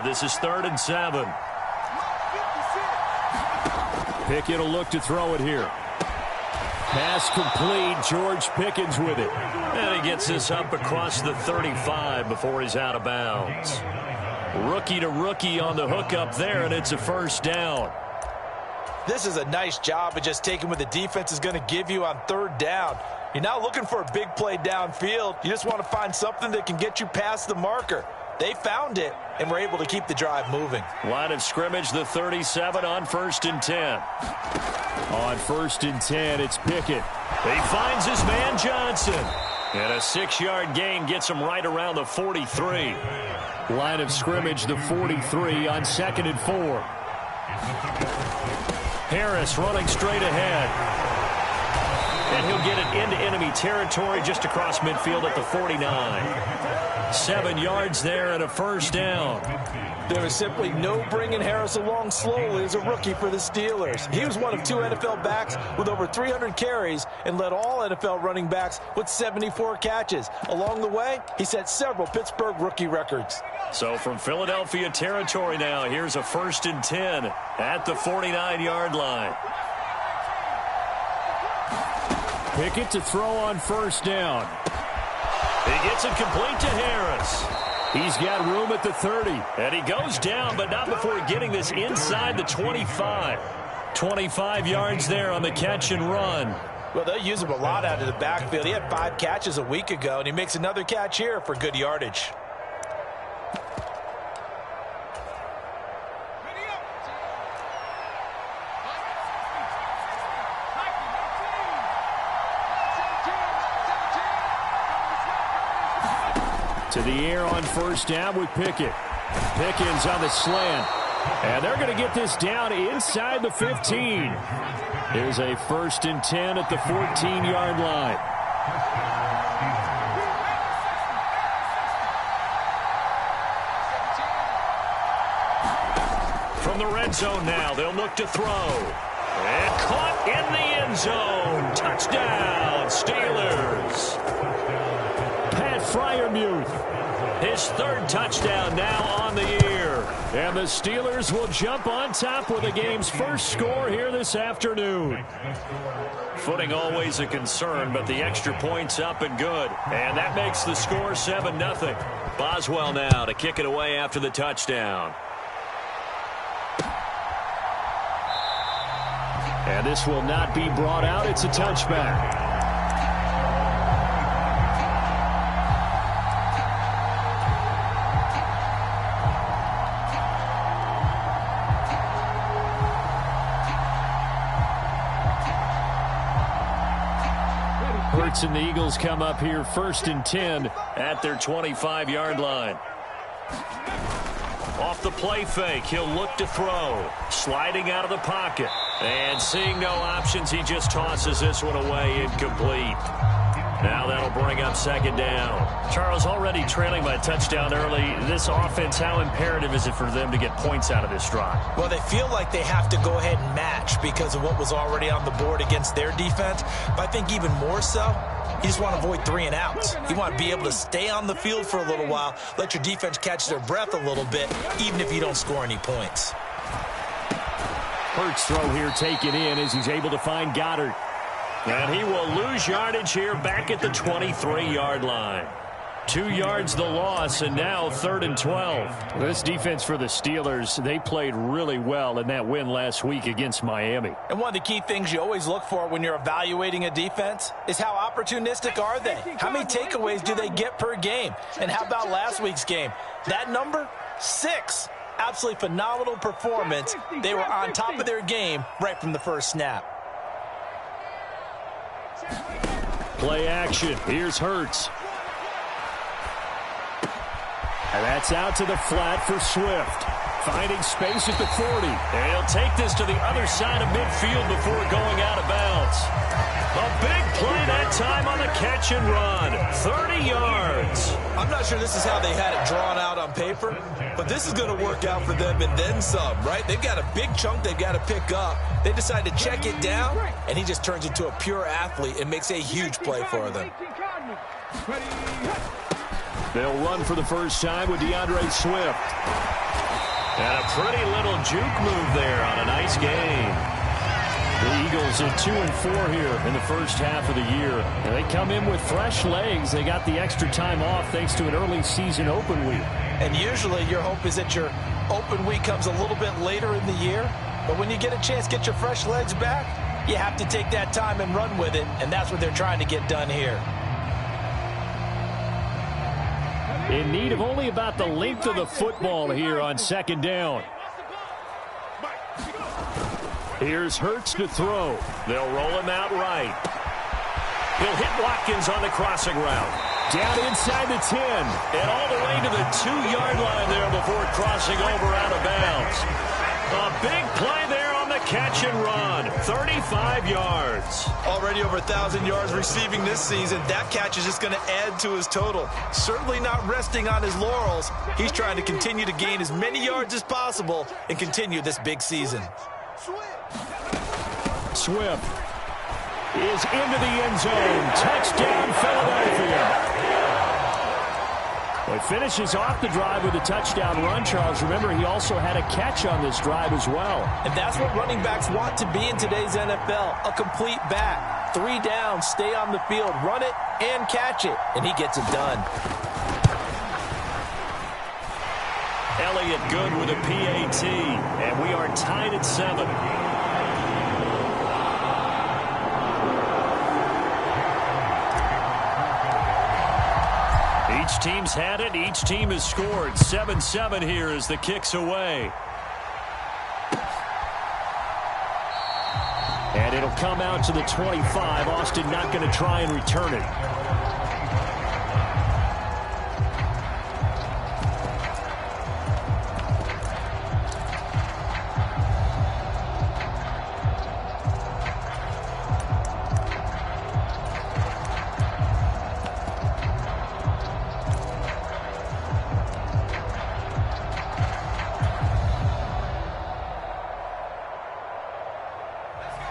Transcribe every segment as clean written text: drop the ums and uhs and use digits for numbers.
This is 3rd and 7. Pickett will look to throw it here. Pass complete. George Pickens with it. And he gets this up across the 35 before he's out of bounds. Rookie to rookie on the hook up there, and it's a 1st down. This is a nice job of just taking what the defense is going to give you on 3rd down. You're not looking for a big play downfield. You just want to find something that can get you past the marker. They found it and were able to keep the drive moving. Line of scrimmage, the 37 on 1st and 10. On 1st and 10, it's Pickett. He finds his man Johnson. And a 6-yard gain gets him right around the 43. Line of scrimmage, the 43 on 2nd and 4. Harris running straight ahead. And he'll get it into enemy territory just across midfield at the 49. 7 yards there and a 1st down. There was simply no bringing Harris along slowly as a rookie for the Steelers. He was one of 2 NFL backs with over 300 carries and led all NFL running backs with 74 catches. Along the way, he set several Pittsburgh rookie records. So from Philadelphia territory now, here's a 1st and 10 at the 49-yard line. Pickett to throw on 1st down. He gets it complete to Harris. He's got room at the 30. And he goes down, but not before getting this inside the 25. 25 yards there on the catch and run. Well, they'll use him a lot out of the backfield. He had 5 catches a week ago, and he makes another catch here for good yardage. To the air on 1st down with Pickett. Pickens on the slant. And they're going to get this down inside the 15. Here's a 1st and 10 at the 14-yard line. From the red zone now, they'll look to throw. And caught in the end zone. Touchdown, Steelers. Pat Freiermuth. His 3rd touchdown now on the year. And the Steelers will jump on top with the game's first score here this afternoon. Footing always a concern, but the extra point's up and good. And that makes the score 7-0. Boswell now to kick it away after the touchdown. And this will not be brought out. It's a touchback. And the Eagles come up here 1st and 10 at their 25-yard line. Off the play fake, he'll look to throw. Sliding out of the pocket. And seeing no options, he just tosses this one away, incomplete. Now that'll bring up 2nd down. Charles, already trailing by a touchdown early. This offense, how imperative is it for them to get points out of this drive? Well, they feel like they have to go ahead and match because of what was already on the board against their defense. But I think even more so, you just want to avoid 3 and outs. You want to be able to stay on the field for a little while, let your defense catch their breath a little bit, even if you don't score any points. Hurts throw here taken in as he's able to find Goddard. And he will lose yardage here back at the 23-yard line. 2 yards the loss, and now 3rd and 12. This defense for the Steelers, they played really well in that win last week against Miami. And one of the key things you always look for when you're evaluating a defense is how opportunistic are they? How many takeaways do they get per game? And how about last week's game? That number, 6. Absolutely phenomenal performance. They were on top of their game right from the first snap. Play action. Here's Hurts. And that's out to the flat for Swift. Finding space at the 40. And he'll take this to the other side of midfield before going out of bounds. A big play that time on the catch and run. 30 yards. I'm not sure this is how they had it drawn out on paper, but this is going to work out for them and then some, right? They've got a big chunk they've got to pick up. They decide to check it down, and he just turns into a pure athlete and makes a huge play for them. They'll run for the first time with DeAndre Swift. And a pretty little juke move there on a nice game. The Eagles are 2-4 here in the first half of the year. And they come in with fresh legs. They got the extra time off thanks to an early season open week. And usually your hope is that your open week comes a little bit later in the year. But when you get a chance to get your fresh legs back, you have to take that time and run with it. And that's what they're trying to get done here. In need of only about the length of the football here on second down. Here's Hurts to throw. They'll roll him out right. He'll hit Watkins on the crossing route. Down inside the 10. And all the way to the 2-yard line there before crossing over out of bounds. A big play there on the catch and run. 35 yards. Already over 1,000 yards receiving this season. That catch is just going to add to his total. Certainly not resting on his laurels. He's trying to continue to gain as many yards as possible and continue this big season. Swift is into the end zone. Touchdown, Philadelphia. Well, he finishes off the drive with a touchdown run, Charles. Remember, he also had a catch on this drive as well. And that's what running backs want to be in today's NFL, a complete back. 3 down, stay on the field, run it, and catch it. And he gets it done. Elliott good with a PAT, and we are tied at 7. Each team's had it. Each team has scored. 7-7 here as the kick's away. And it'll come out to the 25. Austin not going to try and return it.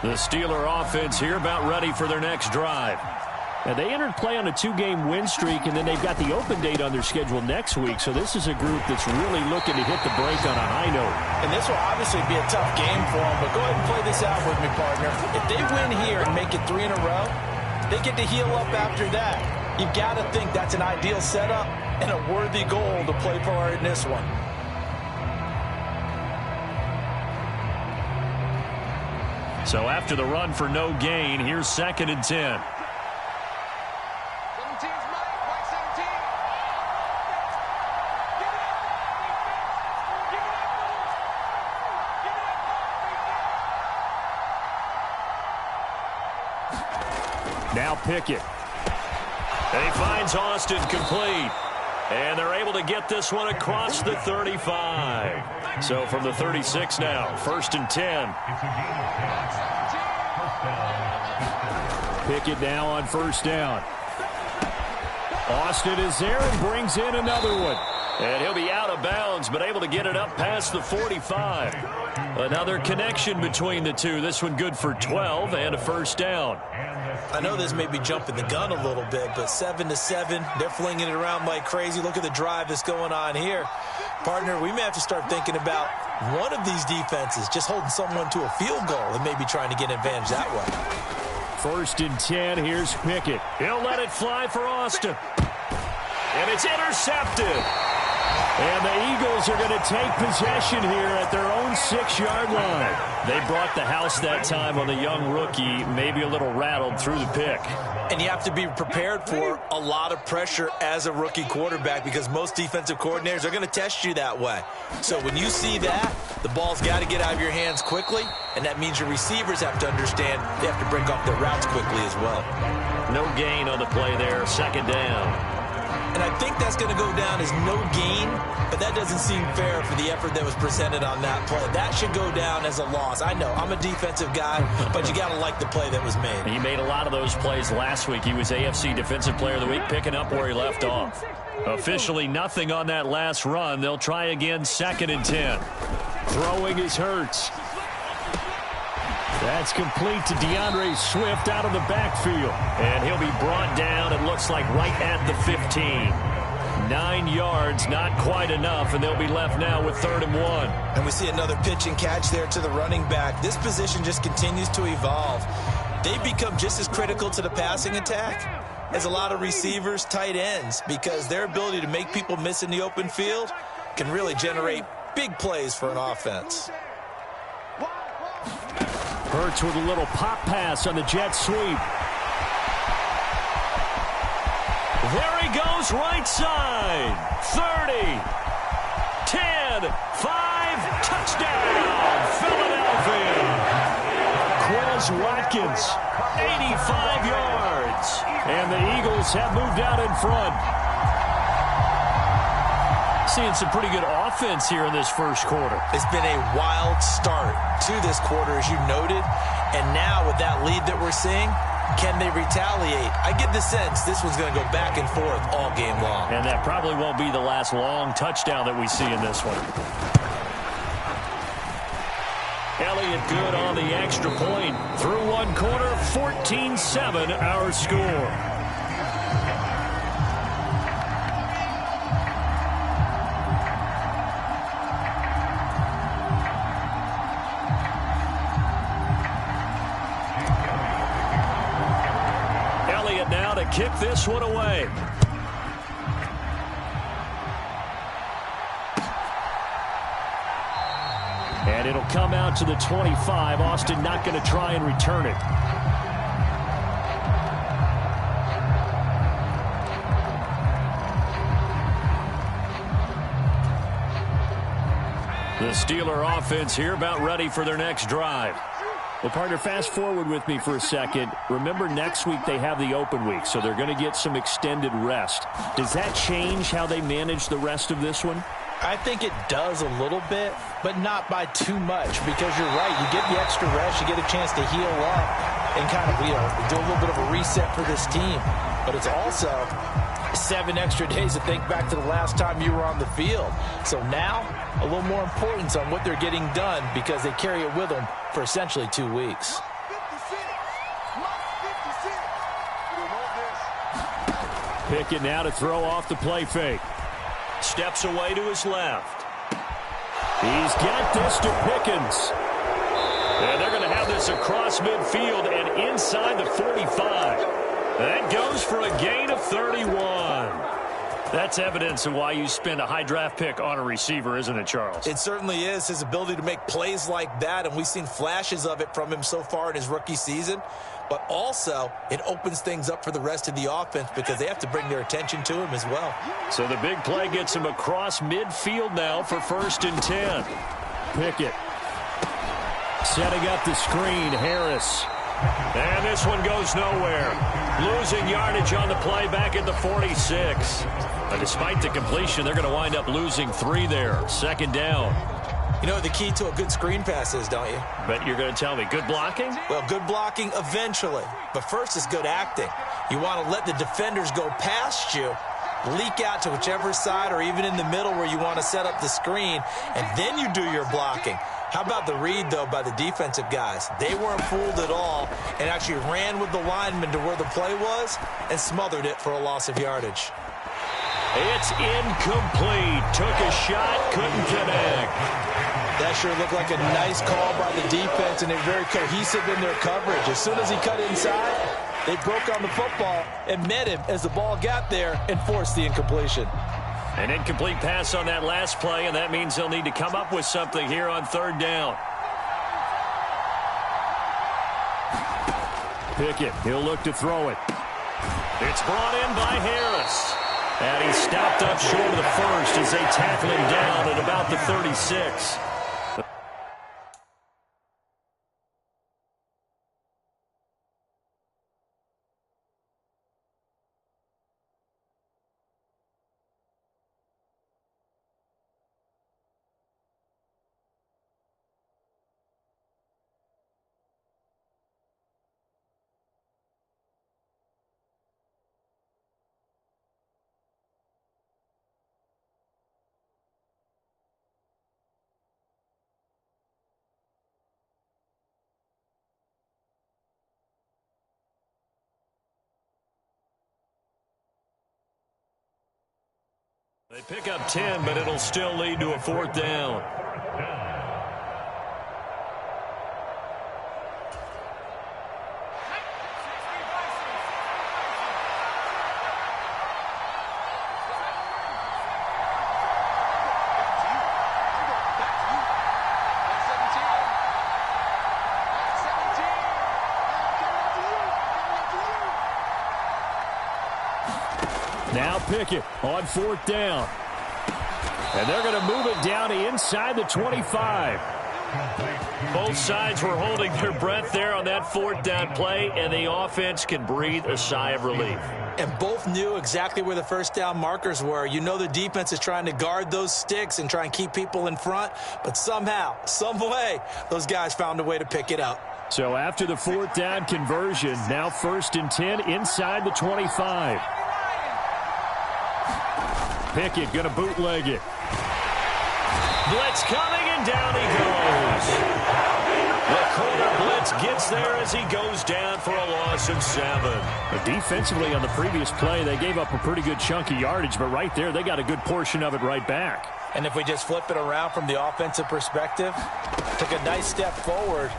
The Steeler offense here about ready for their next drive. And they entered play on a 2-game win streak, and then they've got the open date on their schedule next week. So this is a group that's really looking to hit the break on a high note. And this will obviously be a tough game for them, but go ahead and play this out with me, partner. If they win here and make it 3 in a row, they get to heal up after that. You've got to think that's an ideal setup and a worthy goal to play for in this one. So after the run for no gain, here's 2nd and 10. Now Pickett. And he finds Austin complete. And they're able to get this one across the 35. So from the 36 now, 1st and 10. Pickett now on 1st down. Austin is there and brings in another one. And he'll be out of bounds, but able to get it up past the 45. Another connection between the two. This one good for 12 and a 1st down. I know this may be jumping the gun a little bit, but 7-7, they're flinging it around like crazy. Look at the drive that's going on here. Partner, we may have to start thinking about one of these defenses just holding someone to a field goal and maybe trying to get an advantage that way. 1st and 10, here's Pickett. He'll let it fly for Austin. And it's intercepted. And the Eagles are going to take possession here at their own 6-yard line. They brought the house that time on the young rookie, maybe a little rattled through the pick. And you have to be prepared for a lot of pressure as a rookie quarterback because most defensive coordinators are going to test you that way. So when you see that, the ball's got to get out of your hands quickly, and that means your receivers have to understand they have to break off their routes quickly as well. No gain on the play there, 2nd down. And I think that's going to go down as no gain, but that doesn't seem fair for the effort that was presented on that play. That should go down as a loss. I know, I'm a defensive guy, but you got to like the play that was made. He made a lot of those plays last week. He was AFC Defensive Player of the Week, picking up where he left off. Officially nothing on that last run. They'll try again, 2nd and 10. Throwing is Hurts. That's complete to DeAndre Swift out of the backfield. And he'll be brought down, it looks like, right at the 15. 9 yards, not quite enough, and they'll be left now with 3rd and 1. And we see another pitch and catch there to the running back. This position just continues to evolve. They become just as critical to the passing attack as a lot of receivers, tight ends, because their ability to make people miss in the open field can really generate big plays for an offense. Hurts with a little pop pass on the jet sweep. There he goes, right side. 30, 10, 5, touchdown, Philadelphia. Quez Watkins, 85 yards. And the Eagles have moved out in front. Seeing some pretty good offense here in this first quarter. It's been a wild start to this quarter, as you noted. And now with that lead that we're seeing, can they retaliate? I get the sense this one's going to go back and forth all game long. And that probably won't be the last long touchdown that we see in this one. Elliott good on the extra point. Through one quarter, 14-7 our score. Elliott now to kick this one away. And it'll come out to the 25. Austin not going to try and return it. The Steeler offense here about ready for their next drive. Well, partner, fast forward with me for a second. Remember, next week they have the open week, so they're going to get some extended rest. Does that change how they manage the rest of this one? I think it does a little bit, but not by too much, because you're right. You get the extra rest, you get a chance to heal up and kind of, do a little bit of a reset for this team. But it's also 7 extra days to think back to the last time you were on the field. So now, a little more importance on what they're getting done, because they carry it with them for essentially 2 weeks. Pickett now to throw off the play fake. Steps away to his left. He's got this to Pickens. And they're going to have this across midfield and inside the 45. That goes for a gain of 31. That's evidence of why you spend a high draft pick on a receiver, isn't it, Charles? It certainly is. His ability to make plays like that, and we've seen flashes of it from him so far in his rookie season. But also, it opens things up for the rest of the offense because they have to bring their attention to him as well. So the big play gets him across midfield now for 1st and 10. Pickett setting up the screen. Harris. And this one goes nowhere. Losing yardage on the play back at the 46. But despite the completion, they're going to wind up losing 3 there. 2nd down. You know what the key to a good screen pass is, don't you? But you're going to tell me, good blocking? Well, good blocking eventually. But first is good acting. You want to let the defenders go past you, leak out to whichever side or even in the middle where you want to set up the screen, and then you do your blocking. How about the read, though, by the defensive guys? They weren't fooled at all and actually ran with the lineman to where the play was and smothered it for a loss of yardage. It's incomplete. Took a shot, couldn't connect. That sure looked like a nice call by the defense, and they're very cohesive in their coverage. As soon as he cut inside, they broke on the football and met him as the ball got there and forced the incompletion. An incomplete pass on that last play, and that means they'll need to come up with something here on 3rd down. Pickett, he'll look to throw it. It's brought in by Harris. And he stopped up short of the first as they tackle him down at about the 36. They pick up 10, but it'll still lead to a 4th down. Now Pickett on 4th down. And they're going to move it down to inside the 25. Both sides were holding their breath there on that 4th down play, and the offense can breathe a sigh of relief. And both knew exactly where the first down markers were. You know the defense is trying to guard those sticks and try and keep people in front, but somehow, some way, those guys found a way to pick it up. So after the 4th down conversion, now 1st and 10 inside the 25. Pickett going to bootleg it. Blitz coming, and down he goes. The corner blitz gets there as he goes down for a loss of 7. But defensively on the previous play, they gave up a pretty good chunk of yardage, but right there, they got a good portion of it right back. And if we just flip it around from the offensive perspective, took a nice step forward,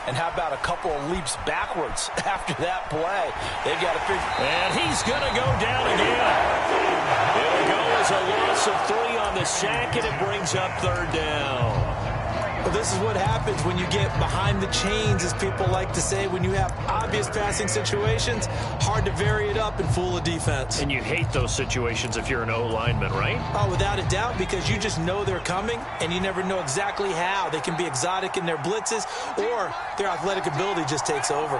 and how about a couple of leaps backwards after that play? They've got to figure. And he's going to go down again. It'll go as a loss of 3 on the sack, and it brings up 3rd down. Well, this is what happens when you get behind the chains, as people like to say. When you have obvious passing situations, hard to vary it up and fool a defense. And you hate those situations if you're an O-lineman, right? Oh, without a doubt, because you just know they're coming, and you never know exactly how. They can be exotic in their blitzes, or their athletic ability just takes over.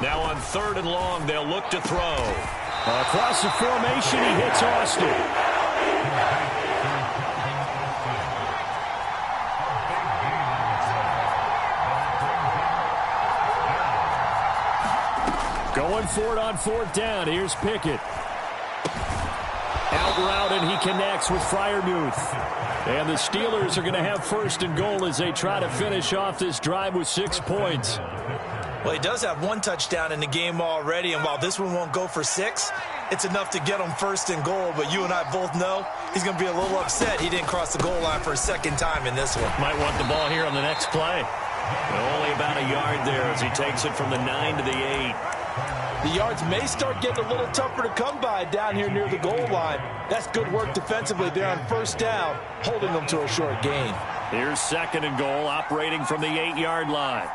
Now on 3rd and long, they'll look to throw. Across the formation, he hits Austin. Going for it on 4th down. Here's Pickett. Out route, and he connects with Freiermuth. And the Steelers are going to have 1st and goal as they try to finish off this drive with 6 points. Well, he does have 1 touchdown in the game already, and while this one won't go for 6, it's enough to get him 1st and goal. But you and I both know he's going to be a little upset he didn't cross the goal line for a 2nd time in this one. Might want the ball here on the next play. Only about a yard there as he takes it from the 9 to the 8. The yards may start getting a little tougher to come by down here near the goal line. That's good work defensively there on 1st down, holding them to a short gain. Here's 2nd and goal, operating from the 8-yard line.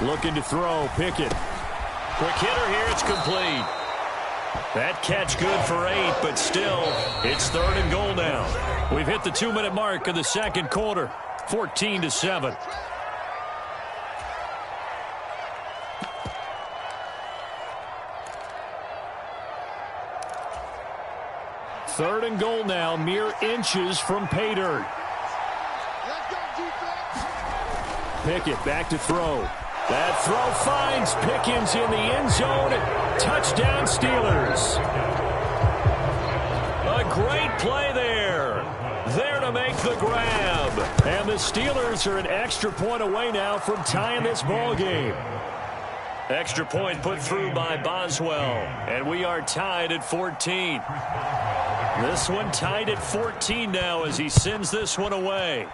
Looking to throw, Pickett. Quick hitter here, it's complete. That catch good for 8, but still, it's 3rd and goal now. We've hit the 2-minute mark of the 2nd quarter, 14-7. Third and goal now, mere inches from pay dirt. Pickett back to throw. That throw finds Pickens in the end zone. Touchdown Steelers. A great play there. There to make the grab. And the Steelers are an extra point away now from tying this ball game. Extra point put through by Boswell. And we are tied at 14. This one tied at 14 now as he sends this one away.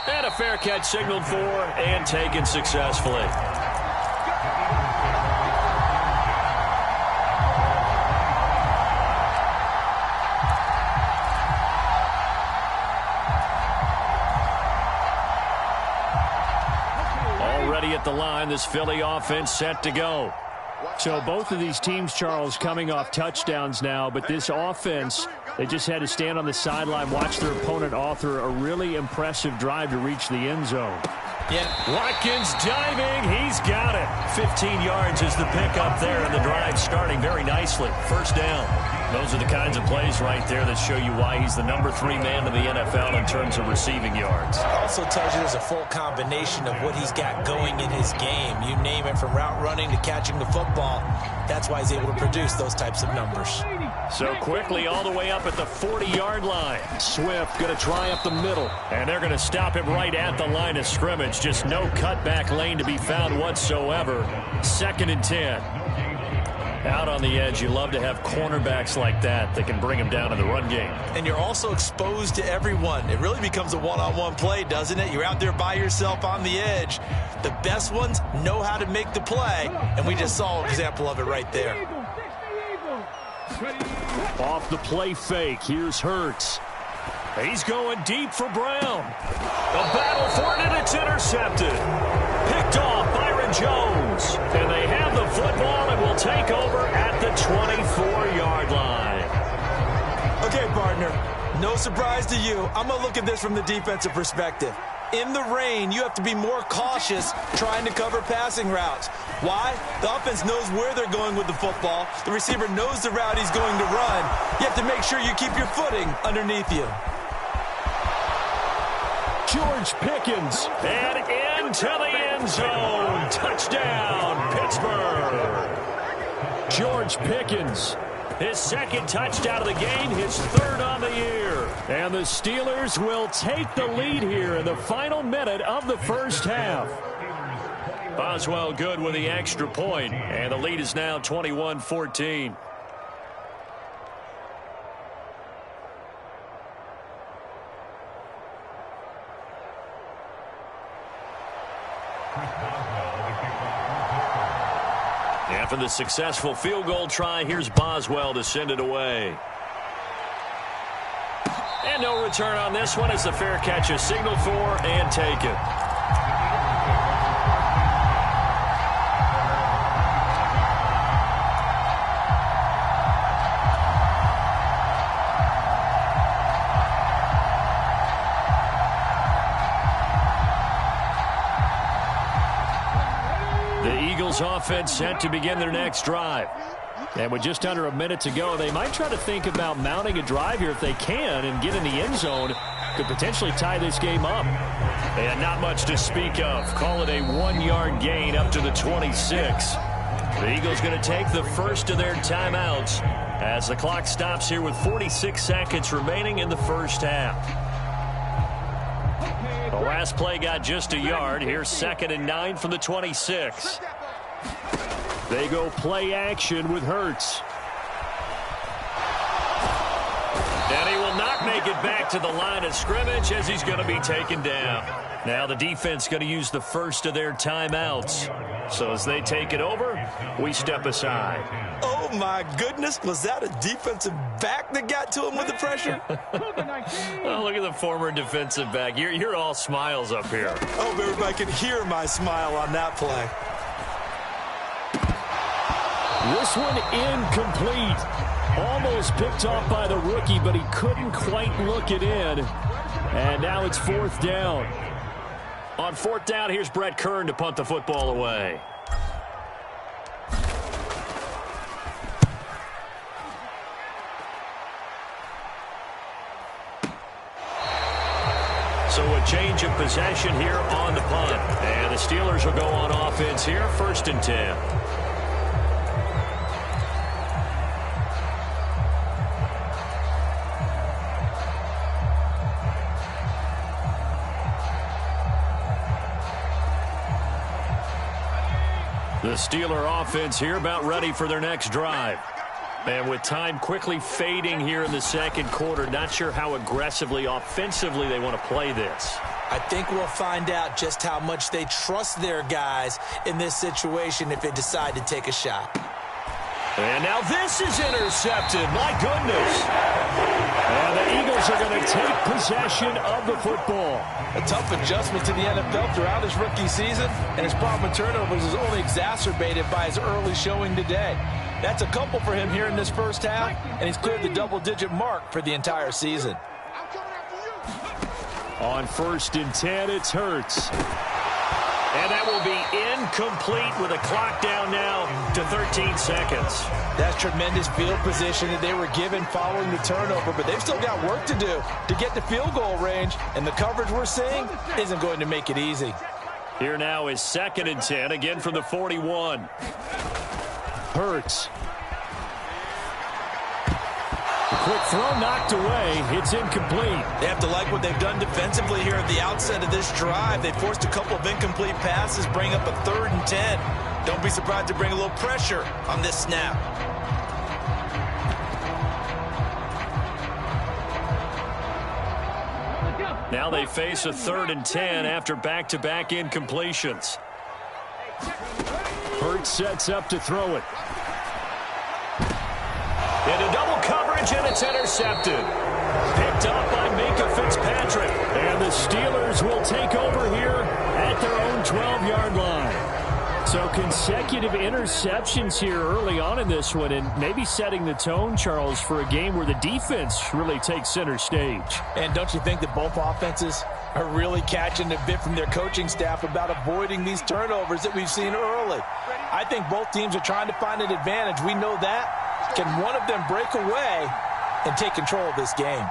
And a fair catch signaled for and taken successfully. Already at the line, this Philly offense set to go. So both of these teams, Charles, coming off touchdowns now, but this offense, they just had to stand on the sideline, watch their opponent author a really impressive drive to reach the end zone. Yeah, Watkins diving, he's got it. 15 yards is the pickup there, and the drive starting very nicely. First down. Those are the kinds of plays right there that show you why he's the number 3 man in the NFL in terms of receiving yards. Also tells you there's a full combination of what he's got going in his game. You name it, from route running to catching the football. That's why he's able to produce those types of numbers. So quickly all the way up at the 40-yard line. Swift going to try up the middle. And they're going to stop him right at the line of scrimmage. Just no cutback lane to be found whatsoever. 2nd and 10. Out on the edge, you love to have cornerbacks like that can bring them down in the run game. And you're also exposed to everyone. It really becomes a one-on-one play, doesn't it? You're out there by yourself on the edge. The best ones know how to make the play, and we just saw an example of it right there. Off the play fake, here's Hurts. He's going deep for Brown. The battle for it, and it's intercepted. Picked off Byron Jones. And they have the football and will take over at the 24-yard line. Okay, partner, no surprise to you. I'm going to look at this from the defensive perspective. In the rain, you have to be more cautious trying to cover passing routes. Why? The offense knows where they're going with the football. The receiver knows the route he's going to run. You have to make sure you keep your footing underneath you. George Pickens, and into the end zone. Touchdown, Pittsburgh. George Pickens, his second touchdown of the game, his third on the year. And the Steelers will take the lead here in the final minute of the first half. Boswell good with the extra point, and the lead is now 21-14. After the successful field goal try, here's Boswell to send it away. And no return on this one as the fair catch is signaled for and taken. Offense set to begin their next drive. And with just under a minute to go, they might try to think about mounting a drive here if they can and get in the end zone. Could potentially tie this game up. And not much to speak of. Call it a 1-yard gain up to the 26. The Eagles going to take the first of their timeouts as the clock stops here with 46 seconds remaining in the first half. The last play got just a yard. Here's 2nd and 9 from the 26. They go play action with Hurts. And he will not make it back to the line of scrimmage as he's going to be taken down. Now the defense going to use the first of their timeouts. So as they take it over, we step aside. Oh, my goodness. Was that a defensive back that got to him with the pressure? Oh, look at the former defensive back. You're all smiles up here. I hope everybody can hear my smile on that play. This one incomplete. Almost picked off by the rookie, but he couldn't quite look it in. And now it's 4th down. On 4th down, here's Brett Kern to punt the football away. So a change of possession here on the punt. And the Steelers will go on offense here, 1st and 10. The Steeler offense here about ready for their next drive. And with time quickly fading here in the second quarter, not sure how aggressively, offensively they want to play this. I think we'll find out just how much they trust their guys in this situation if they decide to take a shot. And now this is intercepted. My goodness. And the Eagles are going to take possession of the football. A tough adjustment to the NFL throughout his rookie season, and his problem with turnovers is only exacerbated by his early showing today. That's a couple for him here in this first half, and he's cleared the double-digit mark for the entire season. On 1st and 10, it's Hurts. And that will be incomplete with a clock down now to 13 seconds. That's tremendous field position that they were given following the turnover, but they've still got work to do to get to field goal range, and the coverage we're seeing isn't going to make it easy. Here now is 2nd and 10, again from the 41. Hurts. Quick throw knocked away. It's incomplete. They have to like what they've done defensively here at the outset of this drive. They forced a couple of incomplete passes, bring up a 3rd and 10. Don't be surprised to bring a little pressure on this snap. Now they face a 3rd and 10 after back-to-back incompletions. Hurts sets up to throw it. Into double coverage, and it's intercepted. Picked up by Minka Fitzpatrick. And the Steelers will take over here at their own 12-yard line. So consecutive interceptions here early on in this one, and maybe setting the tone, Charles, for a game where the defense really takes center stage. And don't you think that both offenses are really catching a bit from their coaching staff about avoiding these turnovers that we've seen early? I think both teams are trying to find an advantage. We know that. Can one of them break away and take control of this game?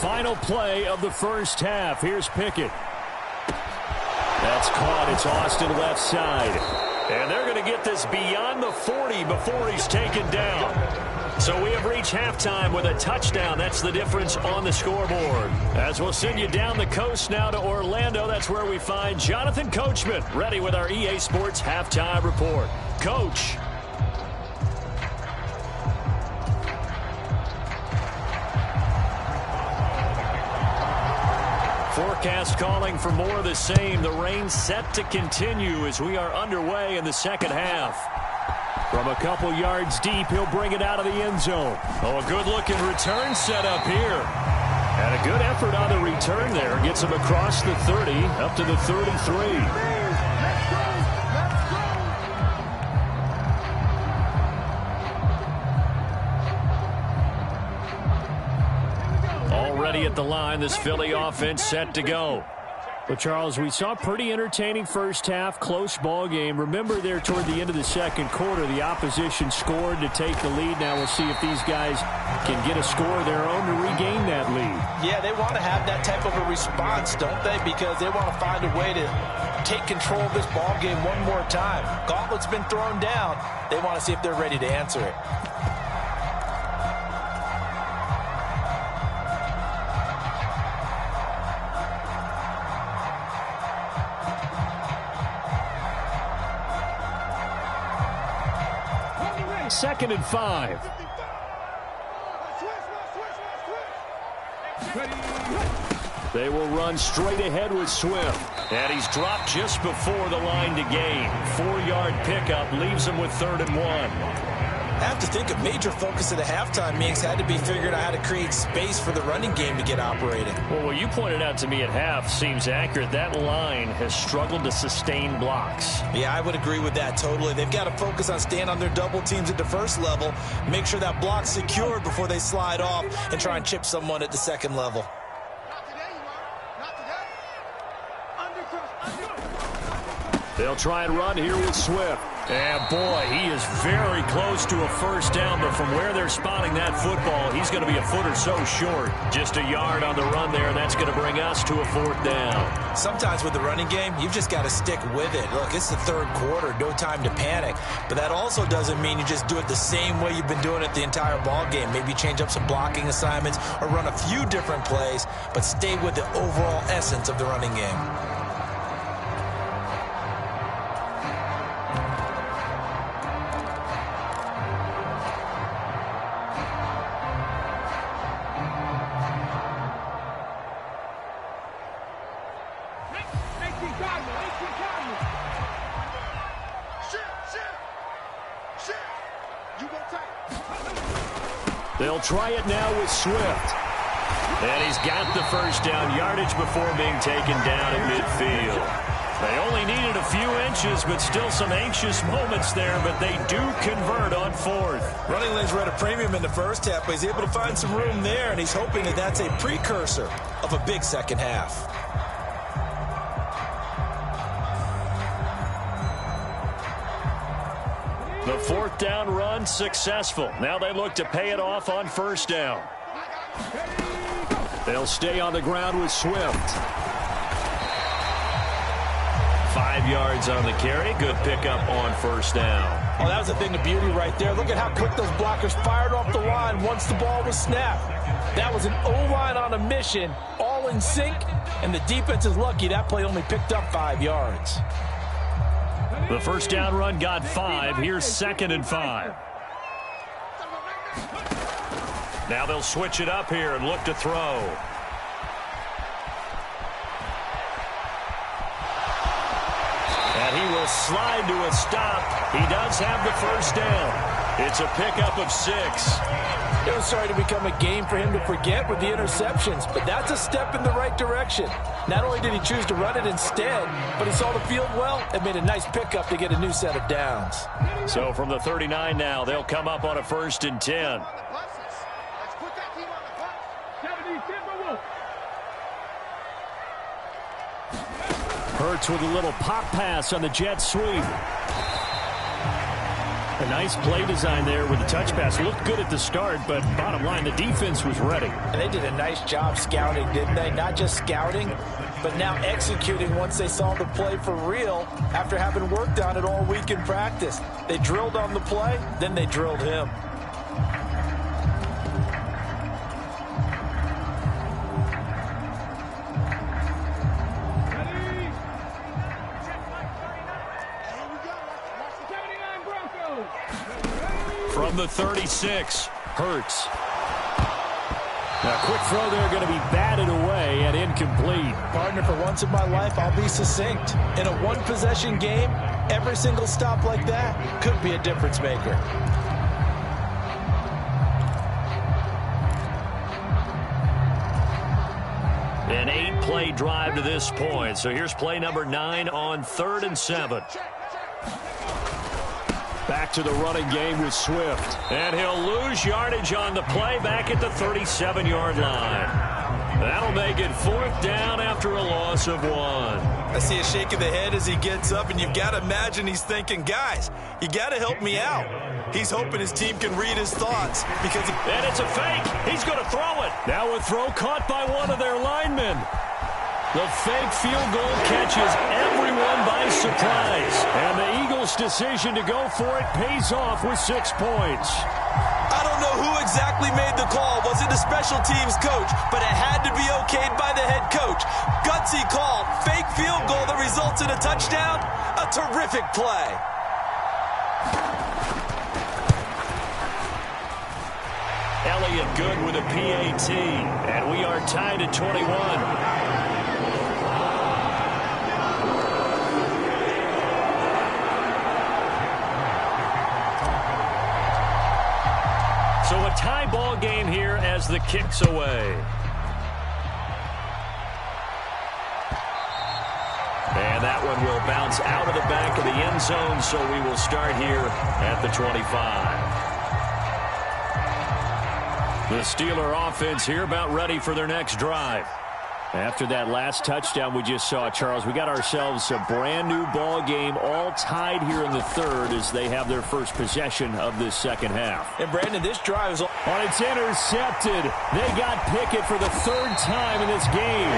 Final play of the first half. Here's Pickett. That's caught. It's Austin left side. And they're going to get this beyond the 40 before he's taken down. So we have reached halftime with a touchdown. That's the difference on the scoreboard. As we'll send you down the coast now to Orlando, that's where we find Jonathan Coachman ready with our EA Sports Halftime Report. Coach. Forecast calling for more of the same. The rain set to continue as we are underway in the second half. From a couple yards deep, he'll bring it out of the end zone. Oh, a good-looking return set up here. And a good effort on the return there. Gets him across the 30, up to the 33. Already at the line, this Philly offense set to go. But, Charles, we saw a pretty entertaining first half, close ball game. Remember there toward the end of the second quarter, the opposition scored to take the lead. Now we'll see if these guys can get a score of their own to regain that lead. Yeah, they want to have that type of a response, don't they? Because they want to find a way to take control of this ball game one more time. Gauntlet's been thrown down. They want to see if they're ready to answer it. Second and 5. They will run straight ahead with Swift. And he's dropped just before the line to gain. 4-yard pickup leaves him with 3rd and 1. I have to think a major focus at the halftime meetings had to be figuring out how to create space for the running game to get operating. Well, what you pointed out to me at half seems accurate. That line has struggled to sustain blocks. Yeah, I would agree with that totally. They've got to focus on staying on their double teams at the first level, make sure that block's secured before they slide off and try and chip someone at the second level. They'll try and run here with Swift. And, boy, he is very close to a first down, but from where they're spotting that football, he's going to be a foot or so short. Just a yard on the run there, and that's going to bring us to a 4th down. Sometimes with the running game, you've just got to stick with it. Look, it's the third quarter, no time to panic. But that also doesn't mean you just do it the same way you've been doing it the entire ball game. Maybe change up some blocking assignments or run a few different plays, but stay with the overall essence of the running game. They'll try it now with Swift. And he's got the first down yardage before being taken down at midfield. They only needed a few inches, but still some anxious moments there, but they do convert on 4th. Running lanes were at a premium in the first half, but he's able to find some room there, and he's hoping that that's a precursor of a big second half. The 4th down run successful. Now they look to pay it off on 1st down. They'll stay on the ground with Swift. 5 yards on the carry. Good pickup on 1st down. Oh, that was a thing of beauty right there. Look at how quick those blockers fired off the line once the ball was snapped. That was an O-line on a mission, all in sync, and the defense is lucky that play only picked up 5 yards. The first down run got 5. Here's 2nd and 5. Now they'll switch it up here and look to throw. And he will slide to a stop. He does have the first down. It's a pickup of 6. It was starting to become a game for him to forget with the interceptions, but that's a step in the right direction. Not only did he choose to run it instead, but he saw the field well and made a nice pickup to get a new set of downs. So from the 39 now, they'll come up on a 1st and 10. Hurts with a little pop pass on the jet sweep. A nice play design there with the touch pass. Looked good at the start, but bottom line, the defense was ready. And they did a nice job scouting, didn't they? Not just scouting, but now executing once they saw the play for real after having worked on it all week in practice. They drilled on the play, then they drilled him. From the 36, Hurts. Now, quick throw there, going to be batted away and incomplete. Partner, for once in my life, I'll be succinct. In a one-possession game, every single stop like that could be a difference maker. An 8-play drive to this point. So here's play number 9 on 3rd and 7. Back to the running game with Swift. And he'll lose yardage on the play back at the 37-yard line. That'll make it 4th down after a loss of 1. I see a shake of the head as he gets up, and you've got to imagine he's thinking, guys, you got to help me out. He's hoping his team can read his thoughts because and it's a fake. He's going to throw it. Now a throw caught by one of their linemen. The fake field goal catches everyone by surprise. And the Eagles' decision to go for it pays off with 6 points. I don't know who exactly made the call. Was it the special teams coach? But it had to be okayed by the head coach. Gutsy call. Fake field goal that results in a touchdown. A terrific play. Elliott good with a PAT. And we are tied at 21. So a tie ball game here as the kick's away. And that one will bounce out of the back of the end zone, so we will start here at the 25. The Steeler offense here about ready for their next drive. After that last touchdown we just saw, Charles, we got ourselves a brand new ball game, all tied here in the 3rd as they have their first possession of this 2nd half. And Brandon, this drive is it's intercepted. They got Pickett for the 3rd time in this game.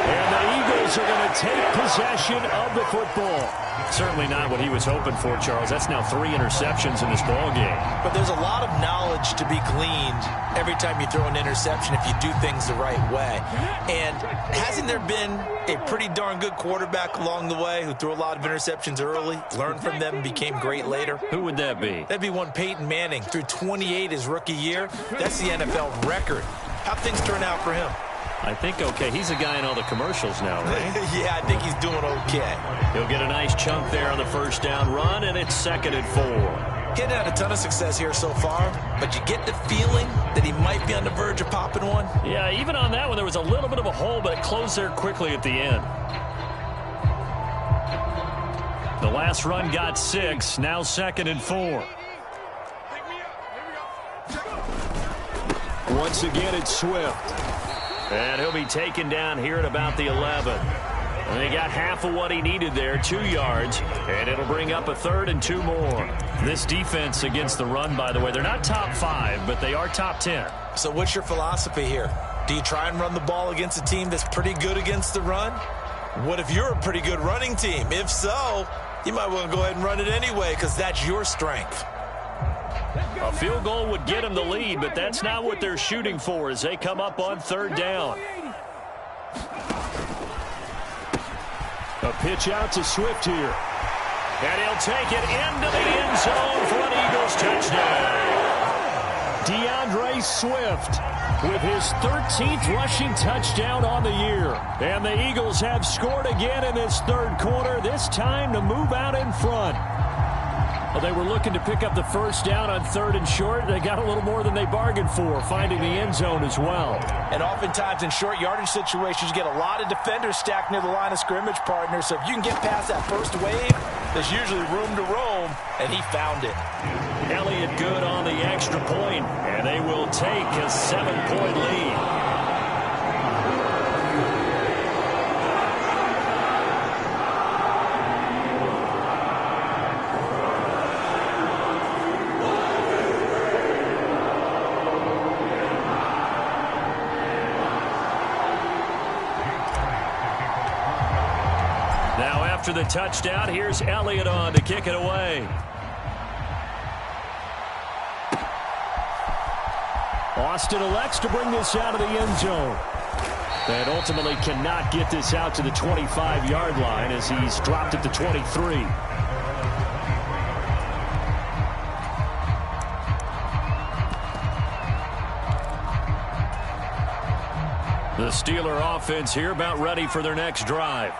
And the Eagles are going to take possession of the football. Certainly not what he was hoping for, Charles. That's now 3 interceptions in this ball game. But there's a lot of knowledge to be gleaned every time you throw an interception if you do things the right way. And hasn't there been a pretty darn good quarterback along the way who threw a lot of interceptions early, learned from them, and became great later? Who would that be? That'd be one Peyton Manning. Threw 28 his rookie year. That's the NFL record. How'd things turn out for him? I think okay. He's a guy in all the commercials now, right? Yeah, I think he's doing okay. He'll get a nice chunk there on the 1st down run, and it's 2nd and 4. Getting had a ton of success here so far, but you get the feeling that he might be on the verge of popping one. Yeah, even on that one, there was a little bit of a hole, but it closed there quickly at the end. The last run got 6, now 2nd and 4. Once again, it's Swift. And he'll be taken down here at about the 11. And he got half of what he needed there, 2 yards, and it'll bring up a 3rd and 2 more. This defense against the run, by the way, they're not top 5, but they are top 10. So what's your philosophy here? Do you try and run the ball against a team that's pretty good against the run? What if you're a pretty good running team? If so, you might want to go ahead and run it anyway because that's your strength. A field goal would get them the lead, but that's not what they're shooting for as they come up on third down. A pitch out to Swift here. And he'll take it into the end zone for an Eagles touchdown. DeAndre Swift with his 13th rushing touchdown on the year. And the Eagles have scored again in this third quarter, this time to move out in front. Well, they were looking to pick up the first down on third and short. They got a little more than they bargained for, finding the end zone as well. And oftentimes in short yardage situations, you get a lot of defenders stacked near the line of scrimmage, partner. So if you can get past that first wave, there's usually room to roam, and he found it. Elliott good on the extra point, and they will take a 7-point lead. After the touchdown, here's Elliott on to kick it away. Austin elects to bring this out of the end zone. And ultimately cannot get this out to the 25-yard line as he's dropped at the 23. The Steeler offense here about ready for their next drive.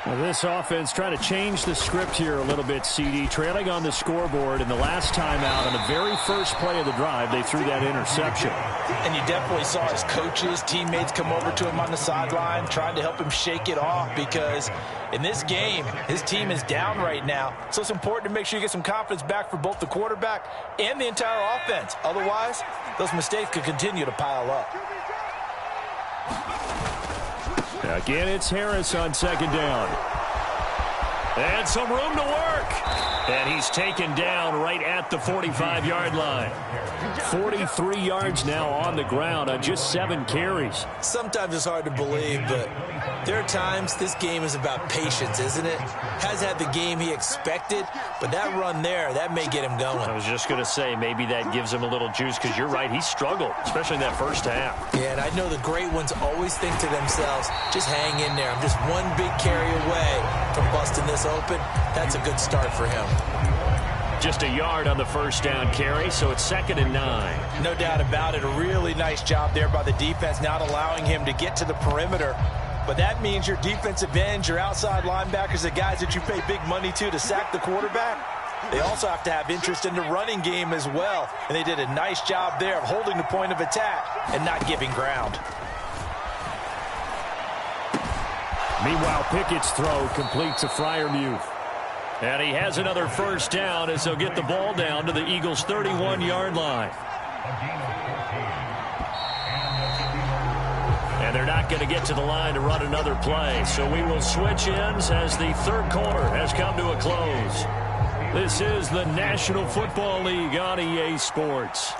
Well, this offense trying to change the script here a little bit, CD. Trailing on the scoreboard, and the last time out on the very first play of the drive, they threw that interception. And you definitely saw his coaches, teammates come over to him on the sideline, trying to help him shake it off because in this game, his team is down right now. So it's important to make sure you get some confidence back for both the quarterback and the entire offense. Otherwise, those mistakes could continue to pile up. Again, it's Harris on second down. And some room to work. And he's taken down right at the 45-yard line. 43 yards now on the ground on just 7 carries. Sometimes it's hard to believe, but there are times this game is about patience, isn't it? Has had the game he expected, but that run there, that may get him going. I was just going to say, maybe that gives him a little juice because you're right, he struggled, especially in that first half. Yeah, and I know the great ones always think to themselves, just hang in there. I'm just one big carry away from busting this open. That's a good start for him. Just a yard on the first down carry, so it's 2nd and 9. No doubt about it. A really nice job there by the defense, not allowing him to get to the perimeter. But that means your defensive ends, your outside linebackers, the guys that you pay big money to sack the quarterback, they also have to have interest in the running game as well. And they did a nice job there of holding the point of attack and not giving ground. Meanwhile, Pickett's throw complete to Freiermuth. And he has another first down as they'll get the ball down to the Eagles' 31-yard line. And they're not going to get to the line to run another play. So we will switch ends as the third quarter has come to a close. This is the National Football League on EA Sports.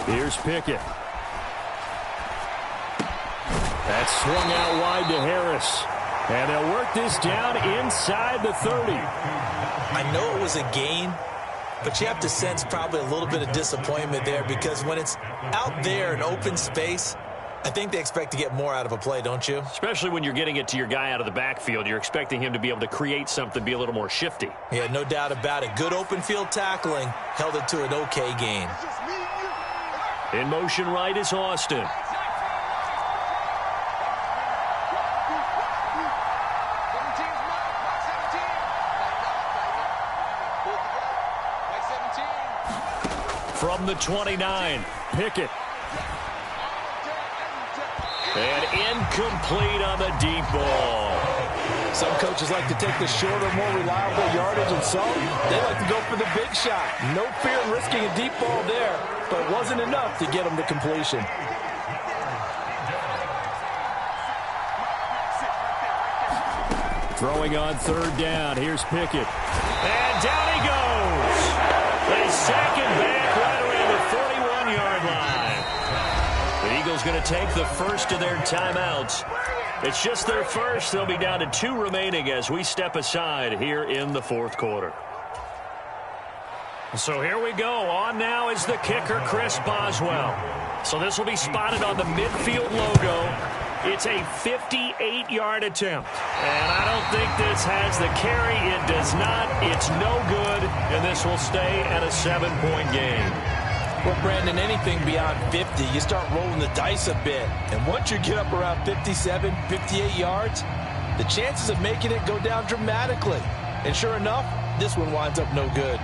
Here's Pickett. That's swung out wide to Harris. And they'll work this down inside the 30. I know it was a gain, but you have to sense probably a little bit of disappointment there because when it's out there in open space, I think they expect to get more out of a play, don't you? Especially when you're getting it to your guy out of the backfield. You're expecting him to be able to create something, be a little more shifty. Yeah, no doubt about it. Good open field tackling held it to an okay gain. In motion right is Austin. From the 29, Pickett. And incomplete on the deep ball. Some coaches like to take the shorter, more reliable yardage, and some, they like to go for the big shot. No fear in risking a deep ball there, but it wasn't enough to get them to completion. Throwing on third down. Here's Pickett. And down he goes. They sack him back right around the 41-yard line. The Eagles going to take the first of their timeouts It's just their first. They'll be down to 2 remaining as we step aside here in the fourth quarter. So here we go. On now is the kicker, Chris Boswell. So this will be spotted on the midfield logo. It's a 58-yard attempt. And I don't think this has the carry. It does not. It's no good. And this will stay at a 7-point game. Well, Brandon, anything beyond 50, you start rolling the dice a bit. And once you get up around 57, 58 yards, the chances of making it go down dramatically. And sure enough, this one winds up no good.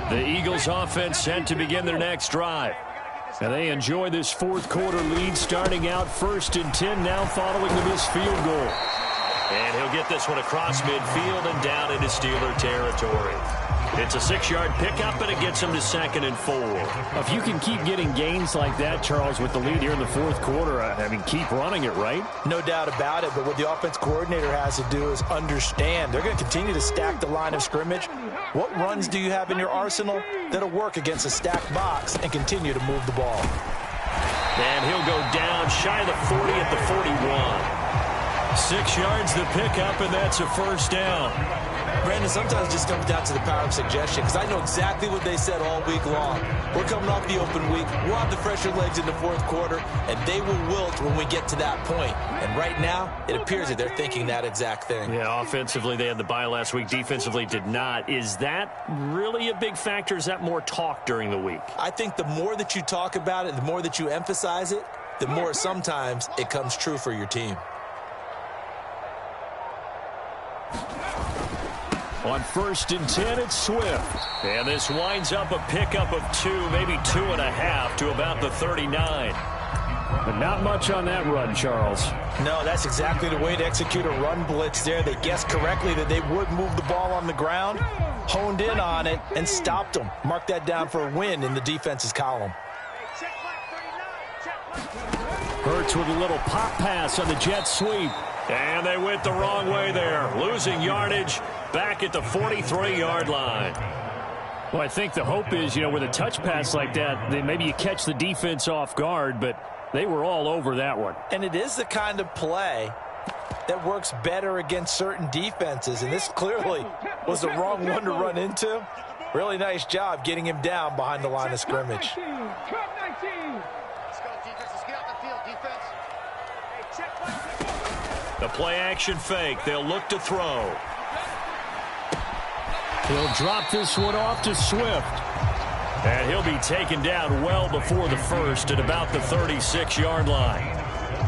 The Eagles offense set to begin their next drive. And they enjoy this fourth quarter lead starting out 1st and 10 now following the missed field goal. And he'll get this one across midfield and down into Steeler territory. It's a 6-yard pickup, and it gets him to 2nd and 4. If you can keep getting gains like that, Charles, with the lead here in the fourth quarter, I mean, keep running it, right? No doubt about it, but what the offense coordinator has to do is understand. They're going to continue to stack the line of scrimmage. What runs do you have in your arsenal that'll work against a stacked box and continue to move the ball? And he'll go down shy of the 40 at the 41. 6 yards the pickup, and that's a first down. Brandon, sometimes it just comes down to the power of suggestion, because I know exactly what they said all week long. We're coming off the open week. We'll have the fresher legs in the fourth quarter, and they will wilt when we get to that point. And right now, it appears that they're thinking that exact thing. Yeah, offensively, they had the bye last week. Defensively, did not. Is that really a big factor? Is that more talk during the week? I think the more that you talk about it, the more that you emphasize it, the more sometimes it comes true for your team. On 1st and 10, it's Swift. And this winds up a pickup of 2, maybe 2.5 to about the 39. But not much on that run, Charles. No, that's exactly the way to execute a run blitz there. They guessed correctly that they would move the ball on the ground, honed in on it, and stopped them. Mark that down for a win in the defense's column. Hurts with a little pop pass on the jet sweep. And they went the wrong way there, losing yardage back at the 43-yard line. Well, I think the hope is, with a touch pass like that, then maybe you catch the defense off guard, but they were all over that one. And it is the kind of play that works better against certain defenses, and this clearly was the wrong one to run into. Really nice job getting him down behind the line of scrimmage. The play-action fake. They'll look to throw. He'll drop this one off to Swift. And he'll be taken down well before the first at about the 36-yard line.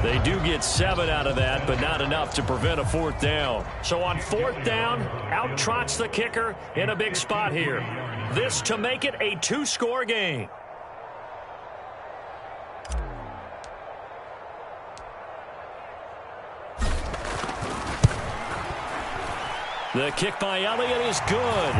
They do get 7 out of that, but not enough to prevent a 4th down. So on 4th down, out trots the kicker in a big spot here. This to make it a 2-score game. The kick by Elliott is good.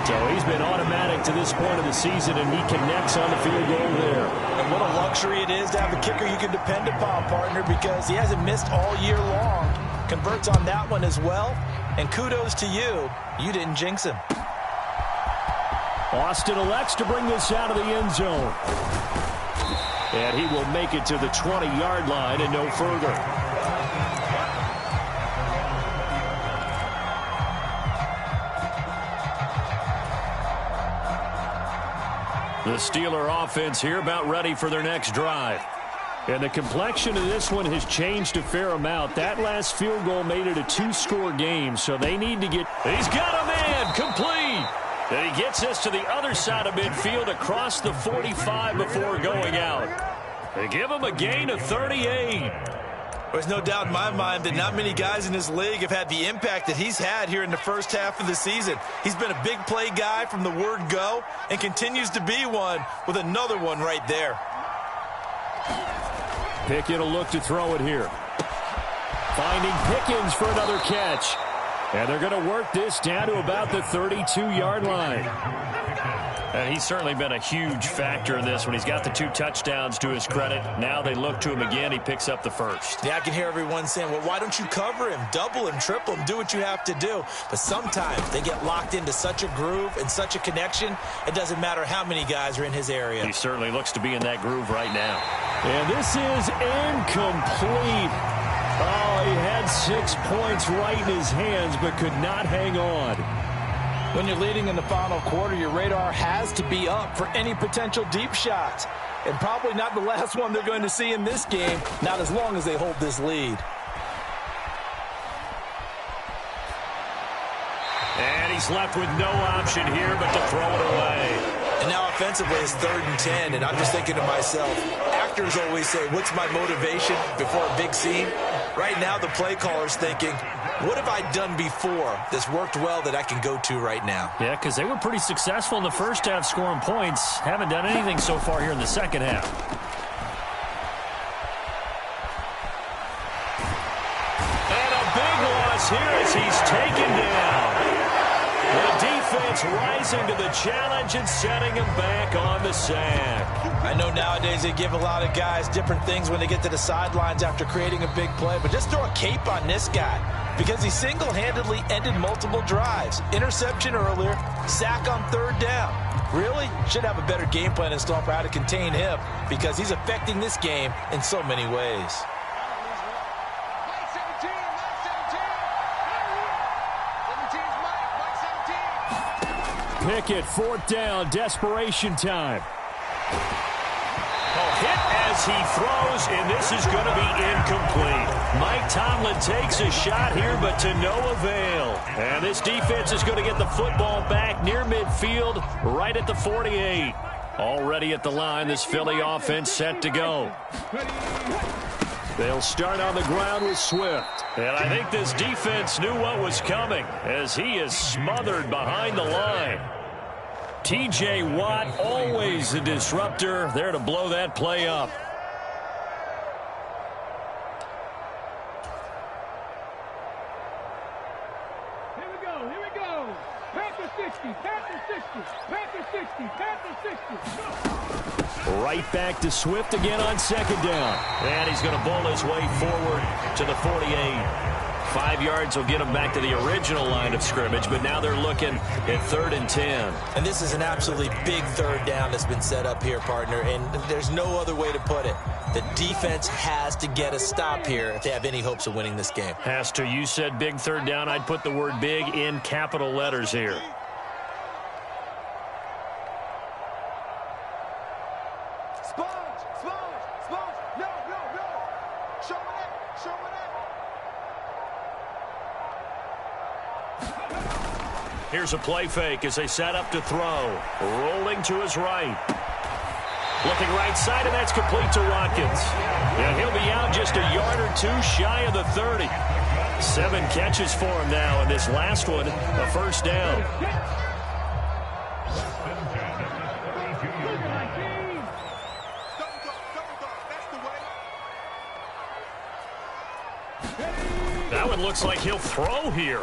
So he's been automatic to this point of the season, and he connects on the field goal there. And what a luxury it is to have a kicker you can depend upon, partner, because he hasn't missed all year long. Converts on that one as well. And kudos to you. You didn't jinx him. Austin elects to bring this out of the end zone. And he will make it to the 20-yard line and no further. The Steeler offense here about ready for their next drive. And the complexion of this one has changed a fair amount. That last field goal made it a 2-score game, so they need to get... He's got a man, complete. And he gets us to the other side of midfield across the 45 before going out. They give him a gain of 38. There's no doubt in my mind that not many guys in this league have had the impact that he's had here in the first half of the season. He's been a big play guy from the word go and continues to be one with another one right there. Pickett will look to throw it here. Finding Pickens for another catch. And they're going to work this down to about the 32-yard line. And he's certainly been a huge factor in this when he's got the 2 touchdowns to his credit. Now they look to him again. He picks up the first. Yeah, I can hear everyone saying, well, why don't you cover him? Double him, triple him, do what you have to do. But sometimes they get locked into such a groove and such a connection, it doesn't matter how many guys are in his area. He certainly looks to be in that groove right now. And this is incomplete. Oh, he had 6 points right in his hands, but could not hang on. When you're leading in the final quarter, your radar has to be up for any potential deep shots. And probably not the last one they're going to see in this game, not as long as they hold this lead. And he's left with no option here but to throw it away. And now offensively it's 3rd and 10, and I'm just thinking to myself, actors always say, what's my motivation before a big scene? Right now the play caller's thinking, what have I done before that's worked well that I can go to right now? Yeah, because they were pretty successful in the first half scoring points. Haven't done anything so far here in the second half. And a big loss here as he's taken down. The defense rising to the challenge and setting him back on the sack. I know nowadays they give a lot of guys different things when they get to the sidelines after creating a big play, but just throw a cape on this guy because he single-handedly ended multiple drives. Interception earlier, sack on 3rd down. Really? Should have a better game plan installed for how to contain him because he's affecting this game in so many ways. Pickett, 4th down, desperation time. Oh, hit as he throws, and this is going to be incomplete. Mike Tomlin takes a shot here, but to no avail. And this defense is going to get the football back near midfield, right at the 48. Already at the line, this Philly offense set to go. They'll start on the ground with Swift. And I think this defense knew what was coming as he is smothered behind the line. T.J. Watt, always a disruptor, there to blow that play up. Here we go. Panther 60, Panther 60, Panther 60, Panther 60. Go. Right back to Swift again on 2nd down. And he's going to bowl his way forward to the 48. 5 yards will get him back to the original line of scrimmage, but now they're looking at 3rd and 10. And this is an absolutely big 3rd down that's been set up here, partner, and there's no other way to put it. The defense has to get a stop here if they have any hopes of winning this game. Has to. You said big 3rd down. I'd put the word big in capital letters here. Here's a play fake as they set up to throw. Rolling to his right. Looking right side, and that's complete to Watkins. And he'll be out just a yard or two shy of the 30. 7 catches for him now, and this last one, a 1st down. That one looks like he'll throw here.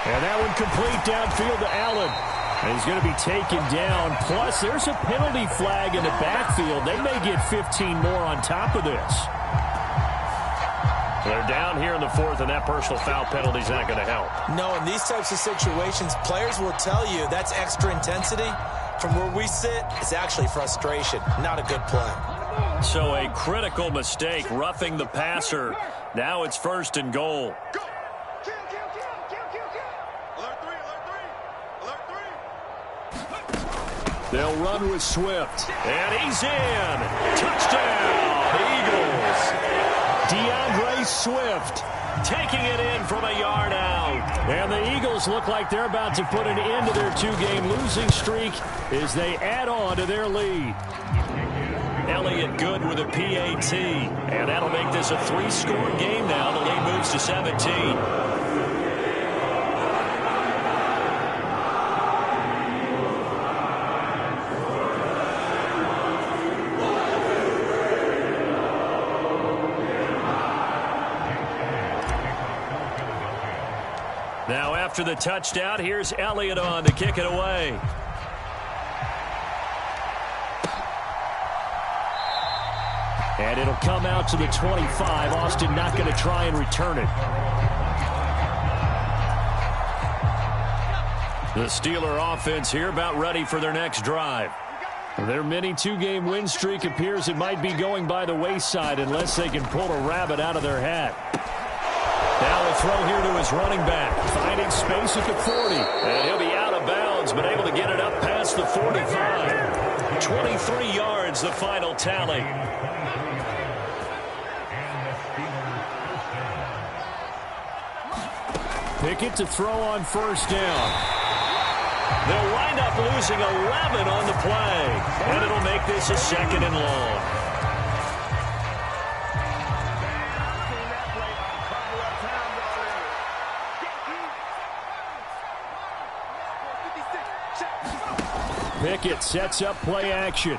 And that one complete downfield to Allen. And he's going to be taken down. Plus, there's a penalty flag in the backfield. They may get 15 more on top of this. They're down here in the 4th, and that personal foul penalty is not going to help. No, in these types of situations, players will tell you that's extra intensity. From where we sit, it's actually frustration, not a good play. So a critical mistake, roughing the passer. Now it's 1st and goal. They'll run with Swift. And he's in. Touchdown, Eagles. DeAndre Swift taking it in from a yard out. And the Eagles look like they're about to put an end to their 2-game losing streak as they add on to their lead. Elliott good with a PAT. And that'll make this a 3-score game now. The lead moves to 17. Now after the touchdown, here's Elliott on to kick it away. And it'll come out to the 25. Austin not going to try and return it. The Steeler offense here about ready for their next drive. Their mini two-game win streak appears it might be going by the wayside unless they can pull a rabbit out of their hat. Now a throw here to his running back, finding space at the 40. And he'll be out of bounds, but able to get it up past the 45. 23 yards, the final tally. Pickett to throw on first down. They'll wind up losing 11 on the play, and it'll make this a 2nd and long. Pickett sets up play action.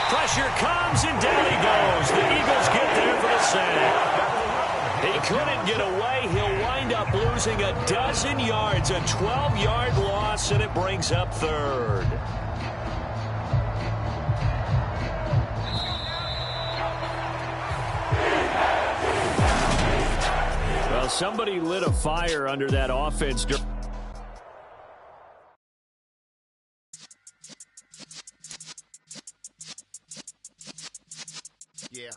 Pressure comes, and down he goes. The Eagles get there for the sack. He couldn't get away. He'll wind up losing 12 yards, a 12-yard loss, and it brings up 3rd. Well, somebody lit a fire under that offense. Yeah.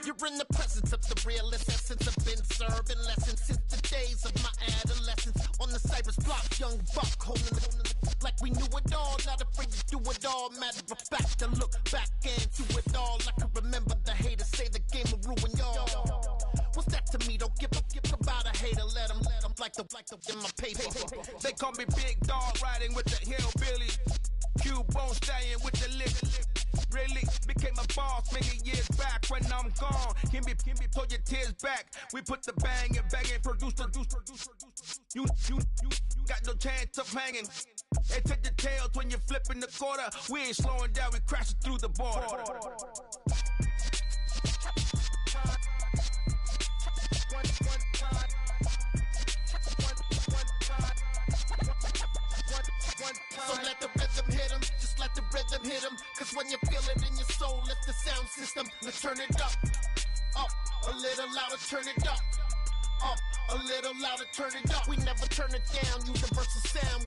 You're in the presence of the realest essence. I've been serving lessons since the days of my adolescence. On the Cypress block, young buck holding the like we knew it all. Not afraid to do it all. Matter of fact, to look back into it all. I can remember the haters say the game will ruin y'all. What's that to me? Don't give about a hater. Let them like the in my paper. They call me Big Dog, riding with the hillbilly. Cubone staying with the lick. Really became a boss many years back. When I'm gone, can be pull your tears back. We put the bang and produce. You got no chance of hanging. They take the tails when you're flipping the quarter. We ain't slowing down, we crashing through the border. So let the rhythm hit him, just let the rhythm hit him. Cause when you feel it in your soul, lift the sound system. Let's turn it up, a little louder, turn it up, a little louder, turn it up. We never turn it down, universal sound.